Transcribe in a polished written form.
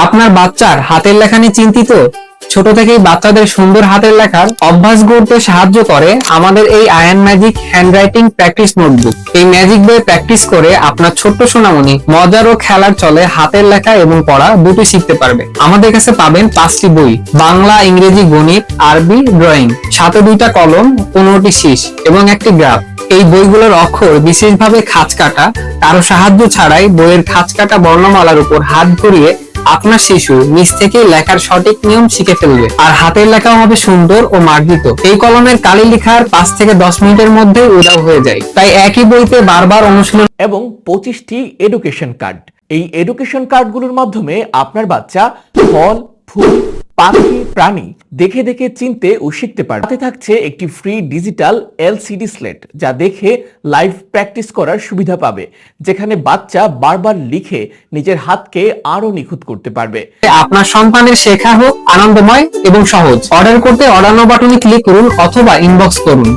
আপনার বাচ্চার হাতের লেখা নিয়ে চিন্তিত? ছোট থেকেই বাচ্চাদের সুন্দর হাতের লেখার অভ্যাস গড়তে সাহায্য করে আমাদের এই ion magic handwriting practice notebook. এই ম্যাজিক বই প্র্যাকটিস করে আপনার ছোট্ট সোনামণি মজার ও খেলার চলে হাতের লেখা এবং পড়া দুটো শিখতে পারবে। আমাদের কাছে পাবেন 5টি বই, বাংলা, ইংরেজি, গণিত, আরবি, ড্রয়িং, সাথে 2টা কলম, 15টি শীষ এবং একটি গ্রাফ। এই বইগুলোর অক্ষর বিশেষভাবে খাঁজ কাটা, কারো সাহায্য ছাড়াই বইয়ের খাঁজ কাটা বর্ণমালার উপর হাত ঘুরিয়ে আপনার শিশু নিজ থেকে লেখার সঠিক নিয়ম শিখে ফেলবে, আর হাতের লেখাও হবে সুন্দর ও মার্জিত। এই কলমের কালি লেখার 5 থেকে 10 মিনিটের মধ্যে উধাও হয়ে যায়, তাই একই বইতে বারবার অনুশীলন। এবং 25টি এডুকেশন কার্ড। এই এডুকেশন কার্ডগুলোর মাধ্যমে আপনার বাচ্চা ফল, ফুল, পাখি, প্রাণী দেখে দেখে চিনতে ও শিখতে পারবে। সাথে থাকছে একটি ফ্রি ডিজিটাল এলসিডি স্লেট, যা দেখে লাইভ প্র্যাকটিস করার সুবিধা পাবে, যেখানে বাচ্চা বারবার লিখে নিজের হাতকে আরো নিখুঁত করতে পারবে। আপনার সন্তানের শেখা হোক আনন্দময় এবং সহজ। অর্ডার করতে অর্ডার নাও বাটনে ক্লিক করুন অথবা ইনবক্স করুন।